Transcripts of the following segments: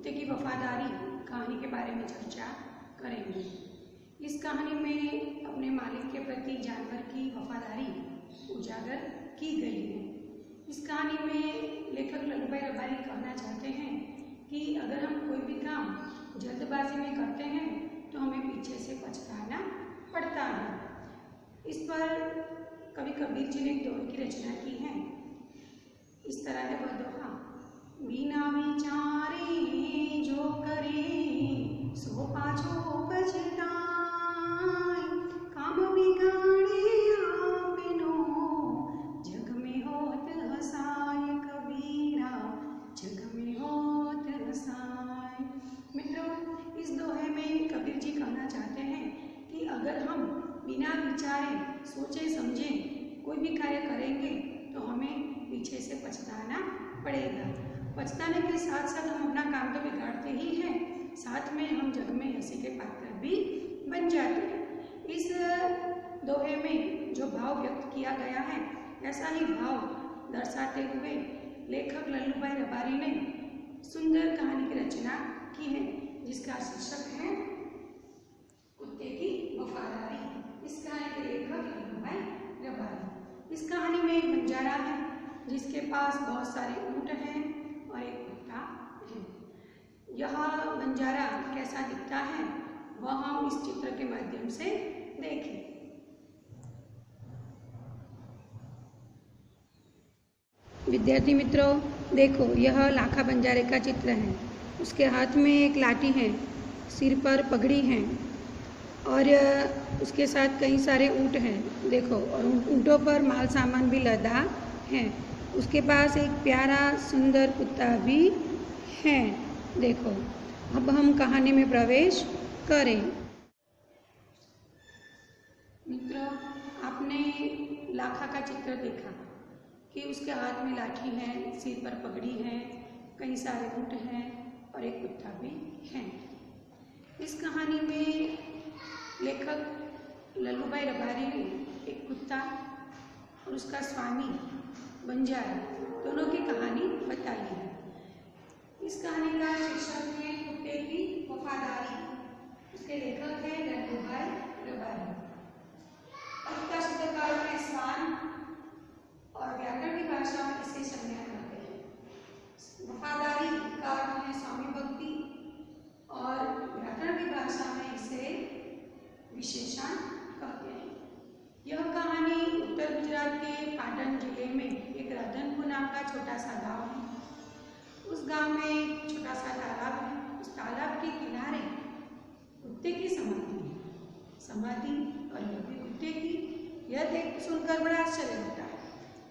कुत्ते की वफादारी कहानी के बारे में चर्चा करेंगे। इस कहानी में अपने मालिक के प्रति जानवर की वफादारी उजागर की गई है। इस कहानी में लेखक लल्लू भाई रबारी कहना चाहते हैं कि अगर हम कोई भी काम जल्दबाजी में करते हैं तो हमें पीछे से पछताना पड़ता है। इस पर कवि कबीर जी ने एक दोहे की रचना की है। इस तरह है वह दोहा, बिना विचारे जो करे सो पाछो पछताए, काम बिगाड़े आपनो जग में होत हसाय, कबीरा जग में होत हसाय। मित्रों, इस दोहे में कबीर जी कहना चाहते हैं कि अगर हम बिना विचारे सोचे समझे कोई भी कार्य करेंगे तो हमें पीछे से पछताना पड़ेगा। पछताने के साथ साथ हम अपना काम तो बिगाड़ते ही हैं, साथ में हम जग में हंसी के पात्र भी बन जाते हैं। इस दोहे में जो भाव व्यक्त किया गया है, ऐसा ही भाव दर्शाते हुए लेखक लल्लू भाई रबारी ने सुंदर कहानी की रचना की है, जिसका शीर्षक है कुत्ते की वफादारी। इस कहानी के लेखक लल्लू भाई रबारी। इस कहानी में एक बंजारा है जिसके पास बहुत सारे ऊंट हैं और एक कुत्ता है। यह बंजारा कैसा दिखता है वह हम इस चित्र के माध्यम से देखें। विद्यार्थी मित्रों, देखो, यह लाखा बंजारे का चित्र है। उसके हाथ में एक लाठी है, सिर पर पगड़ी है और उसके साथ कई सारे ऊँट हैं। देखो, और ऊँटों पर माल सामान भी लदा है। उसके पास एक प्यारा सुंदर कुत्ता भी है। देखो, अब हम कहानी में प्रवेश करें। मित्रों, आपने लाखा का चित्र देखा कि उसके हाथ में लाठी है, सिर पर पगड़ी है, कई सारे ऊँट हैं और एक कुत्ता भी है। इस कहानी में लेखक लल्लू भाई रबारी ने एक कुत्ता और उसका स्वामी बंजारा दोनों की कहानी बताई है। इस कहानी का शीर्षक है कुत्ते की वफादारी। इसके लेखक हैं लल्लू भाई रबारी। कुत्ता शब्द का अर्थ है स्वान और व्याकरण की भाषा में इसे संज्ञा करते हैं। वफादारी का अर्थ है स्वामी भक्ति और व्याकरण की भाषा में इसे विशेषण कहते हैं। यह कहानी उत्तर गुजरात के पाटन जिले में एक राधनपुर नाम का छोटा सा गांव है। उस गांव में एक छोटा सा तालाब है। उस तालाब के किनारे कुत्ते की समाधि है। समाधि और यह भी कुत्ते की, यह देख सुनकर बड़ा आश्चर्य होता है,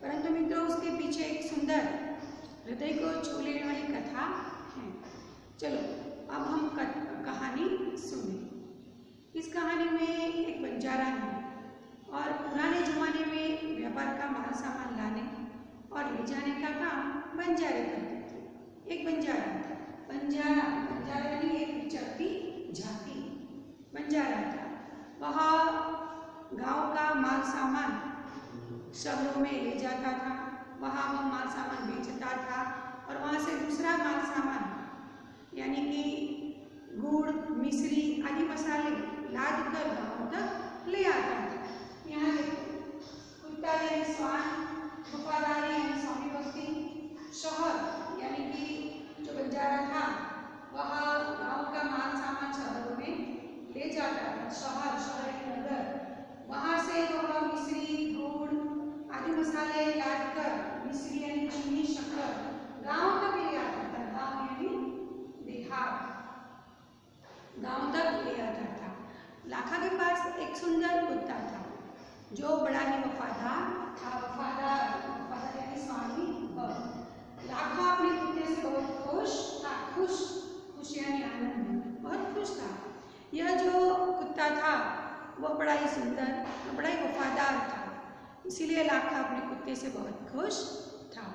परंतु मित्रों उसके पीछे एक सुंदर हृदय को छू लेने वाली कथा है। चलो अब हम कहानी सुने। इस कहानी में एक बंजारा है और पुराने जमाने में व्यापार का माल सामान लाने और ले जाने का काम बंजारे करते थे। एक बंजारा था। बंजारा यानी एक विचरती जाति बंजारा था। वह गांव का माल सामान शहरों में ले जाता था। वहाँ वह माल सामान बेचता था और वहाँ से दूसरा माल सामान यानी कि गुड़, मिश्री आदि मसाले लाद कर गाँव तक ले आता था। यहाँ देखो, कुत्ता यानी स्वान, वफादारी यानी स्वामी भक्ति, शहर यानी कि जो बंजारा था वह गाँव का माल सामान शहरों में ले जाता था। शहर यानी नगर, वहाँ से वह मिश्री, गुड़ आदि मसाले लाद कर, मिश्री यानी चीनी, शक्कर गाँव तक ले आता था। गाँव यानी देहात, गाँव तक ले आता था। लाखा के पास एक सुंदर कुत्ता था जो बड़ा ही वफादार था। वफादार यानी स्वामी भक्त। लाखा अपने कुत्ते से बहुत खुश था। खुश यानी आनंद, बहुत खुश था। यह जो कुत्ता था वह बड़ा ही सुंदर और बड़ा ही वफादार था, इसीलिए लाखा अपने कुत्ते से बहुत खुश था।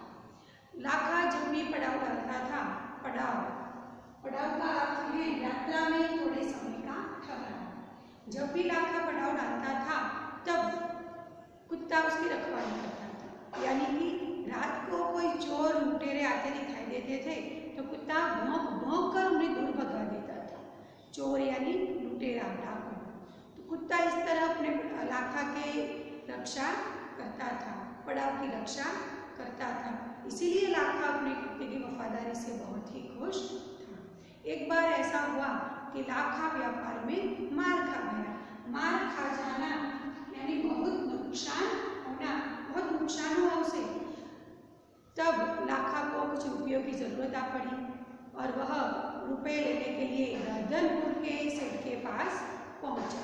लाखा जब भी पड़ाव डालता था, पड़ाव का अर्थ है यात्रा में थोड़े समय का ठहराव। जब भी लाखा पड़ाव डालता था तब कुत्ता उसकी रखवाली करता था, यानी कि रात को कोई चोर लुटेरे आते दिखाई देते थे तो कुत्ता भौंक भौंक कर उन्हें दूर भगा देता था। चोर यानी लुटेरा, डाकू। तो कुत्ता इस तरह अपने लाखा के रक्षा करता था, पड़ाव की रक्षा करता था। इसीलिए लाखा अपने कुत्ते की वफादारी से बहुत ही खुश था। एक बार ऐसा हुआ कि लाखा व्यापार में मार खा गया। मार खा जाना यानी बहुत नुकसान होना, बहुत नुकसान हुआ उसे। तब लाखा को कुछ रुपयों की जरूरत आ पड़ी और वह रुपए लेने के लिए राधनपुर के सेठ के पास पहुंचा।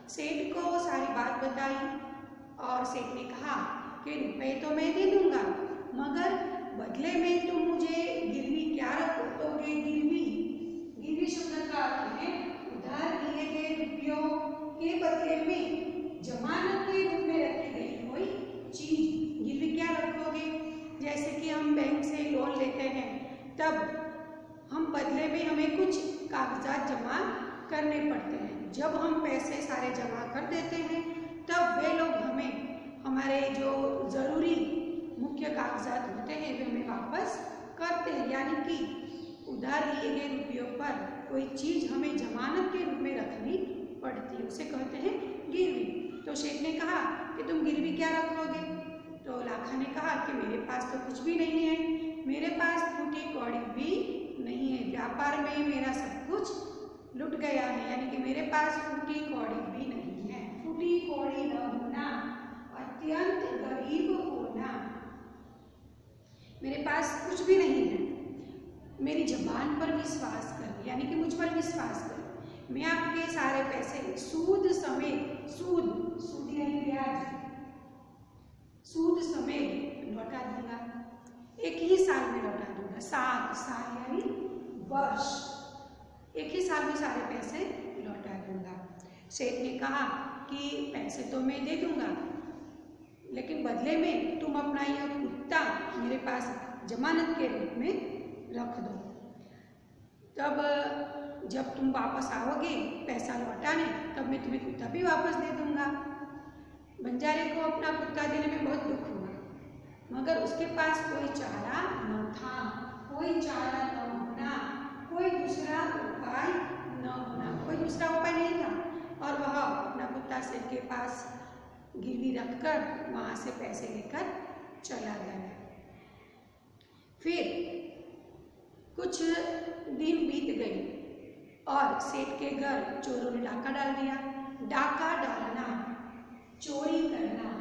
सेठ को सारी बात बताई और सेठ ने कहा कि रुपए तो मैं दे दूंगा, मगर बदले में तुम मुझे गिरवी क्या रखोगे? गिरवी शब्द का अर्थ है उधार लिए गए रुपयों के बदले में जमानत के रूप में रखी गई कोई चीज। गिरवी क्या रखोगे? जैसे कि हम बैंक से लोन लेते हैं, तब हम बदले में हमें कुछ कागजात जमा करने पड़ते हैं। जब हम पैसे सारे जमा कर देते हैं तब वे लोग हमें हमारे जो ज़रूरी मुख्य कागजात होते हैं वे हमें वापस करते हैं। यानी कि उधार लिए गए रुपयों पर कोई चीज़ हमें जमानत के रूप में रखनी पड़ती है, उसे कहते हैं गिरवी। तो सेठ ने कहा कि तुम गिरवी क्या रखोगे? तो लाखा ने कहा कि मेरे पास तो कुछ भी नहीं है, मेरे पास फूटी कौड़ी भी नहीं है, व्यापार में मेरा सब कुछ लुट गया है। यानी कि मेरे पास फूटी कौड़ी भी नहीं है। फूटी कौड़ी न होना, अत्यंत गरीब होना, मेरे पास कुछ भी नहीं है। मेरी जबान पर विश्वास कर, यानी कि मुझ पर विश्वास कर, मैं आपके सारे पैसे सूद समेत, सूद यानी ब्याज, सूद समेत लौटा दूंगा, एक ही साल में लौटा दूंगा। साल यानी वर्ष, एक ही साल में सारे पैसे लौटा दूंगा। सेठ ने कहा कि पैसे तो मैं दे दूंगा, लेकिन बदले में तुम अपना यह कुत्ता मेरे पास जमानत के रूप में रख दो। तब जब तुम वापस आओगे पैसा लौटाने, तब मैं तुम्हें कुत्ता भी वापस दे दूंगा। बंजारे को अपना कुत्ता देने में बहुत दुख हुआ, मगर उसके पास कोई चारा न था, कोई चारा न होना, कोई दूसरा उपाय न होना, कोई दूसरा उपाय नहीं था। और वह अपना कुत्ता सेठ के पास गिरवी रखकर वहाँ से पैसे लेकर चला गया। फिर कुछ दिन बीत गए और सेठ के घर चोरों ने डाका डाल दिया। डाका डालना, चोरी करना।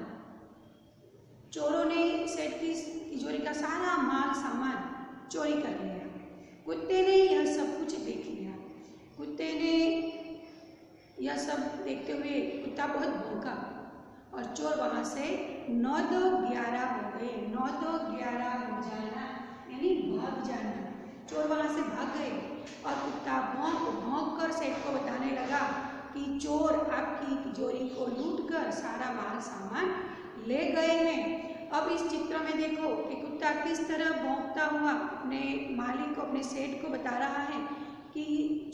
चोरों ने सेठ की तिजोरी का सारा माल सामान चोरी कर लिया। कुत्ते ने यह सब कुछ देख लिया। कुत्ते ने यह सब देखते हुए कुत्ता बहुत भौंका और चोर वहां से 9-11 हो गए। 9-11 हो जाना यानी भाग जाना। चोर वहां से भाग गए और कुत्ता भौंक भौंक कर सेठ को बताने लगा कि चोर आपकी तिजोरी को लूट कर सारा माल सामान ले गए हैं। अब इस चित्र में देखो कि कुत्ता किस तरह भौंकता हुआ अपने मालिक को, अपने सेठ को बता रहा है कि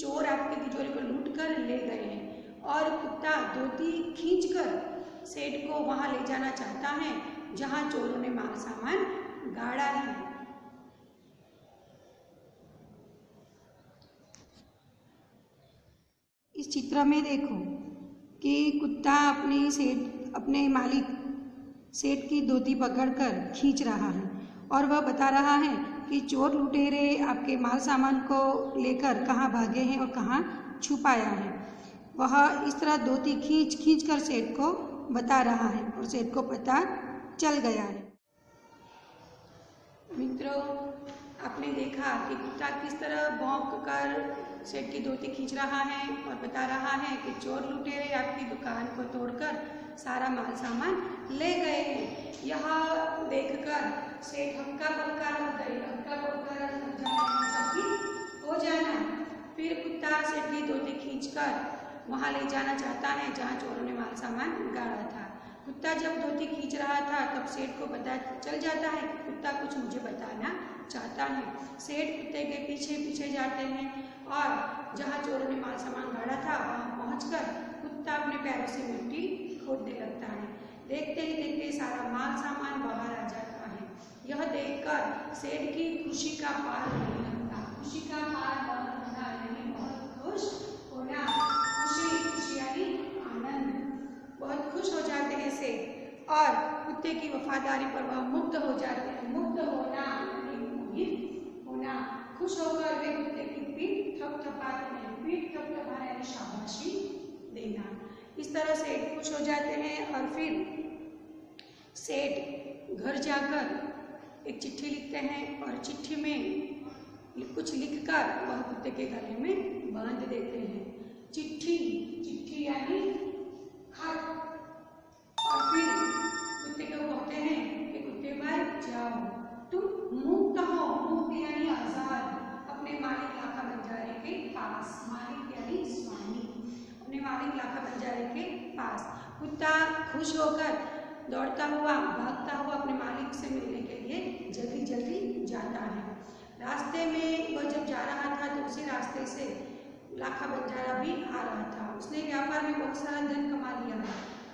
चोर आपकी तिजोरी को लूट कर ले गए हैं। और कुत्ता धोती खींचकर सेठ को वहां ले जाना चाहता है जहां चोरों ने माल सामान गाड़ा है। इस चित्र में देखो कि कुत्ता अपने मालिक सेठ की धोती पकड़कर खींच रहा है और वह बता रहा है कि चोर लुटेरे आपके माल सामान को लेकर कहाँ भागे हैं और कहाँ छुपाया है। वह इस तरह धोती खींच कर सेठ को बता रहा है और सेठ को पता चल गया है। मित्रों, आपने देखा कि कुत्ता किस तरह भौंक कर सेठ की धोती खींच रहा है और बता रहा है कि चोर लुटेरे आपकी दुकान को तोड़कर सारा माल सामान ले गए हैं। यह देखकर सेठ हक्का बक्का रह गए, हक्का बक्का हो जाना। फिर कुत्ता सेठ की धोती खींचकर वहां ले जाना चाहता है जहां चोरों ने माल सामान गाड़ा था। कुत्ता जब धोती खींच रहा था तब सेठ को पता चल जाता है कि कुत्ता कुछ मुझे बताना चाहता है। सेठ कुत्ते के पीछे पीछे जाते हैं और जहां चोरों ने माल सामान गाड़ा था वहां पहुंचकर कुत्ता अपने पैरों से मिट्टी खोदने लगता है। देखते ही देखते सारा माल सामान बाहर आ जाता है यह देखकर सेठ की खुशी का पार नहीं लगता। खुशी का पार न लगना यानी बहुत खुश होना, खुशी यानी आनंद, बहुत खुश हो जाते हैं सेठ और कुत्ते की वफादारी पर वह मुग्ध हो जाते हैं। मुग्ध होना यानी मोहित होना। खुश होकर वे कुत्ते की पीठ थपथपाते हैं। पीठ थपथपाना यानी शाबाशी देना। इस तरह सेठ खुश हो जाते हैं और फिर सेठ घर जाकर एक चिट्ठी लिखते हैं और चिट्ठी में कुछ लिखकर वह कुत्ते के गले में बांध देते हैं। चिट्ठी यानी खत। और फिर कुत्ते को कहते हैं कि कुत्ते भाई जाओ, तुम मुक्त हो। मुक्त यानी आजाद, अपने मालिक लाखा बंजारे के पास। मालिक यानी स्वामी, अपने मालिक लाखा बंजारे के पास। कुत्ता खुश होकर दौड़ता हुआ भागता हुआ अपने मालिक से मिलने के लिए जल्दी जल्दी जाता है। रास्ते में वह जब जा रहा था तो उसी रास्ते से लाखा बंजारा भी आ रहा था। उसने व्यापार में बहुत सारा धन कमा लिया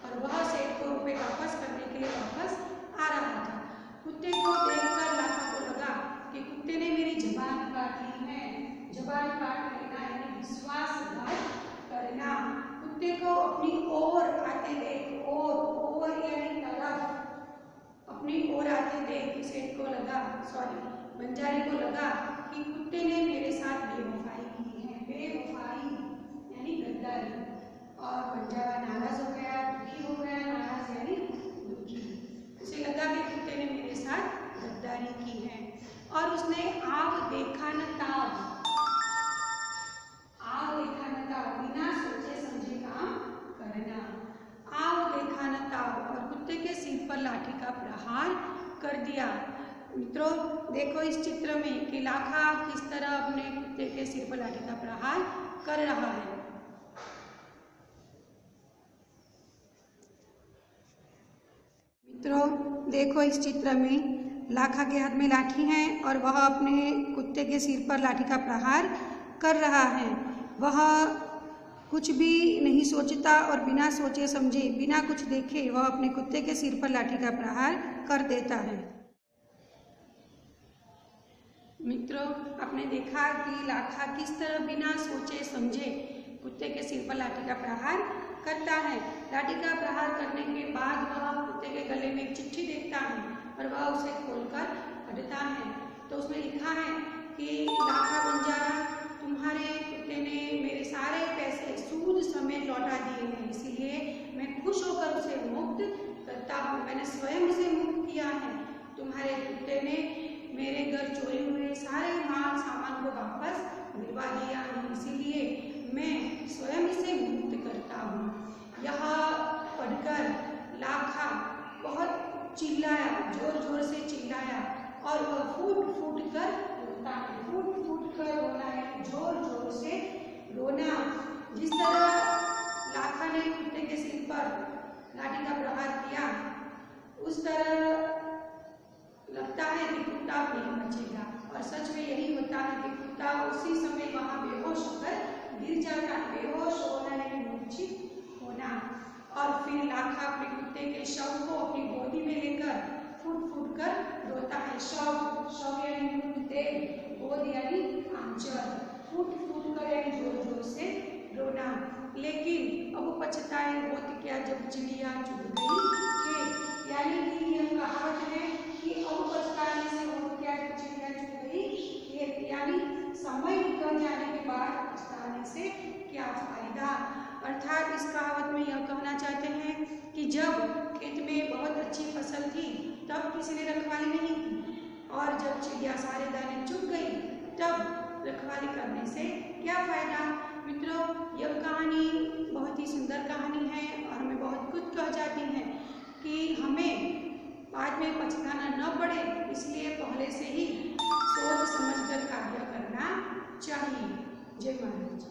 और वह सेठ को रुपए वापस करने के लिए वापस आ रहा था। कुत्ते को देखकर लाखा को लगा कि कुत्ते ने मेरी जबान काट ली है। जबान काट लेना यानी विश्वासघात करना। कुत्ते को अपनी ओर आते देख, ओर यानी तरफ, अपनी ओर आते देख सेठ को लगा, बंजारे को लगा कि कुत्ते ने मेरे साथ बेवफाई की है। बेवफाई यानी गद्दारी। और बंजारा नाराज हो गया, दुखी हो गया। नाराज यानी दुखी। उसे लगा कि कुत्ते ने मेरे साथ गद्दारी की है और उसने आग देखा न ताब, आग देखा न ताब, बिना सोचे समझे काम करना। आग देखा न ताब और कुत्ते के सिर पर लाठी का प्रहार कर दिया। मित्रों देखो इस चित्र में कि लाखा किस तरह अपने कुत्ते के सिर पर लाठी का प्रहार कर रहा है। मित्रों देखो इस चित्र में लाखा के हाथ में लाठी है और वह अपने कुत्ते के सिर पर लाठी का प्रहार कर रहा है। वह कुछ भी नहीं सोचता और बिना सोचे समझे, बिना कुछ देखे वह अपने कुत्ते के सिर पर लाठी का प्रहार कर देता है। मित्रों आपने देखा कि लाखा किस तरह बिना सोचे समझे कुत्ते के सिर पर लाठी का प्रहार करता है। लाठी का प्रहार करने के बाद वह कुत्ते के गले में एक चिट्ठी देखता है और वह उसे खोलकर पढ़ता है। तो उसमें लिखा है कि लाखा बंजारा, तुम्हारे कुत्ते ने मेरे सारे पैसे सूद समेत लौटा दिए हैं, इसीलिए मैं खुश होकर उसे मुक्त करता हूँ। मैंने स्वयं उसे मुक्त किया है। तुम्हारे कुत्ते ने मेरे घर चोरी हुए सारे माल सामान को वापस दिलवा दिया है, इसीलिए मैं स्वयं इसे मुक्त करता हूँ। यह पढ़कर लाखा बहुत चिल्लाया, जोर जोर से चिल्लाया और वह फूट फूट कर रोता है। फूट फूट कर रोना है, जोर जोर से रोना। जिस तरह लाखा ने कुत्ते के सिर पर लाठी का प्रहार किया उस तरह लगता है कि कुत्ता नहीं बचेगा और सच में यही होता है कि कुत्ता उसी समय वहां बेहोश होकर गिर जाता है। बेहोश होना यानी मूर्छित होना। और फिर लाखा अपने कुत्ते के शव को अपनी गोदी में लेकर फूट फूट कर रोता है। शव यानी मृतदेह, गोद यानी आंचल। फूट फूट कर यानी जोर जोर से रोना। लेकिन अब वो पछताए होत क्या जब चिड़िया चुग गई खेत। यानी कि यह कहावत है कि अब पछताने से होत क्या जब चिड़िया चुग गई खेत। यानी समय निकल जाने के बाद पछताने से क्या फायदा। अर्थात इस कहावत में यह कहना चाहते हैं कि जब खेत में बहुत अच्छी फसल थी तब किसी ने रखवाली नहीं की और जब चिड़िया सारे दाने चुग गई तब रखवाली करने से क्या फायदा। मित्रों यह कहानी बहुत ही सुंदर कहानी है और हमें बहुत कुछ कह जाती है कि हमें बाद में पछताना न पड़े, इसलिए पहले से ही सोच समझकर कार्य करना चाहिए। जय महाराज।